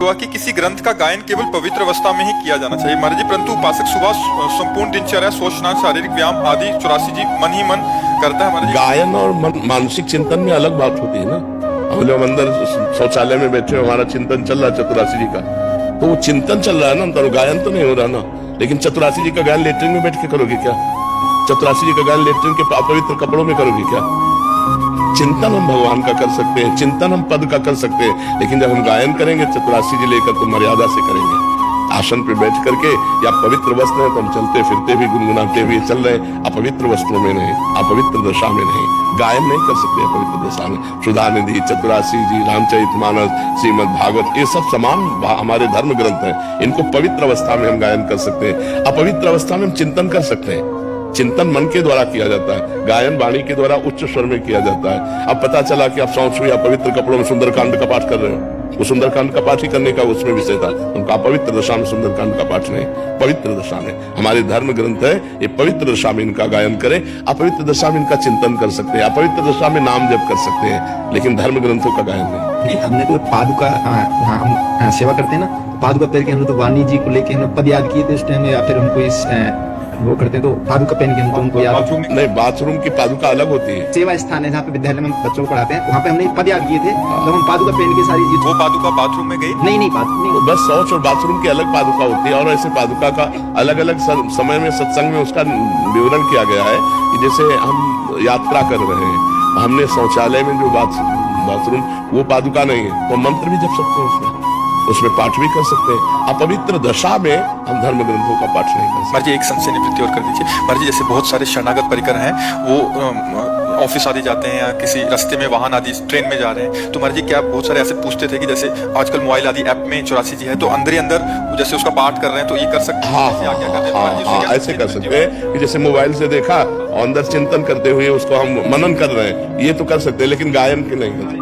हुआ कि किसी ग्रंथ का गायन केवल पवित्र अवस्था में ही किया जाना चाहिए महाराज जी, परंतु उपासक सुबह संपूर्ण दिनचर्या सोच स्नान शारीरिक व्यायाम आदि 84 जी मन ही मन करता है महाराज जी। गायन और मानसिक चिंतन में अलग बात होती है ना। हम लोग अंदर शौचालय में बैठे हो, हमारा चिंतन चल रहा है चतुरासी जी का, तो वो चिंतन चल रहा है ना, तो गायन तो नहीं हो रहा ना। लेकिन चतुरासी जी का गायन लेटरिन में बैठ के करोगे क्या? चतुरासी जी का गायन लेटरिन के अपवित्र कपड़ों में करोगे क्या? चिंतन हम भगवान का कर सकते हैं, चिंतन हम पद का कर सकते हैं, लेकिन जब हम गायन करेंगे चतुरासी जी लेकर तो मर्यादा से करेंगे। आसन पे बैठ करके या पवित्र वस्त्र है तो हम चलते फिरते भी गुनगुनाते हुए चल रहे हैं, अपवित्र वस्त्रों में नहीं, अपवित्र दशा में नहीं। गायन नहीं कर सकते अपवित्र दशा में। सुधानिधि, चतुरासी जी, रामचरितमानस, श्रीमद् भागवत, ये सब समान हमारे धर्म ग्रंथ हैं। इनको पवित्र अवस्था में हम गायन कर सकते हैं, अपवित्र अवस्था में हम चिंतन कर सकते हैं। चिंतन मन के द्वारा किया जाता है, गायन वाणी के द्वारा उच्च स्वर में किया जाता है। अब पता चला कि आप सौंस या पवित्र कपड़ों में सुंदरकांड का पाठ कर रहे हो, वो सुंदरकांड का पाठ ही करने का उसमें विषय था, उनका पवित्र दशा में सुंदरकांड का पाठ नहीं, पवित्र दशा में। हमारे धर्म ग्रंथ है, ये पवित्र दशा में इनका गायन करें, अपवित्र दशा में इनका चिंतन कर सकते हैं, अपवित्र दशा में नाम जप कर सकते हैं, लेकिन धर्म ग्रंथों का गायन नहीं। हमने तो पादुका हम सेवा करते हैं ना, पादुका पहन के हम तो वाणी जी को लेके हम पद याद किए थे उस टाइम, या फिर हमको इस वो करते हैं तो पादुका पहन के हम तो उनको याद नहीं। बाथरूम की पादुका अलग होती है। सेवा स्थान है जहाँ पे विद्यालय में बच्चों को पढ़ाते हैं, वहाँ पे हमने पद याद किए थे, तो हम पादुका पहन के सारी चीज। वो पादुका बाथरूम में गई? नहीं बाथरूम नहीं, बस शौच और बाथरूम की अलग पादुका होती है, और ऐसे पादुका का अलग अलग समय में सत्संग में उसका विवरण किया गया है कि जैसे हम यात्रा कर रहे हैं, हमने शौचालय में जो बाथरूम वो पादुका नहीं है, तो मंत्र भी जप सकते हैं उसमें पाठ भी कर सकते हैं। अपवित्र दशा में हम धर्म ग्रंथों का पाठ नहीं कर सकते। महाराज जी एक संशय निवृत्ति और कर दीजिए महाराज जी, जैसे बहुत सारे शरणागत परिकर हैं, वो ऑफिस आदि जाते हैं या किसी रास्ते में वाहन आदि ट्रेन में जा रहे हैं, तो महाराज जी क्या बहुत सारे ऐसे पूछते थे कि जैसे आजकल मोबाइल आदि ऐप में 84 जी है, तो अंदर ही अंदर जैसे उसका पाठ कर रहे हैं तो ये कर सकते हैं? हाँ, ऐसे कर सकते हैं कि जैसे मोबाइल से देखा और अंदर चिंतन करते हुए उसको हम मनन कर रहे हैं, ये तो कर सकते हैं, लेकिन गायन के नहीं।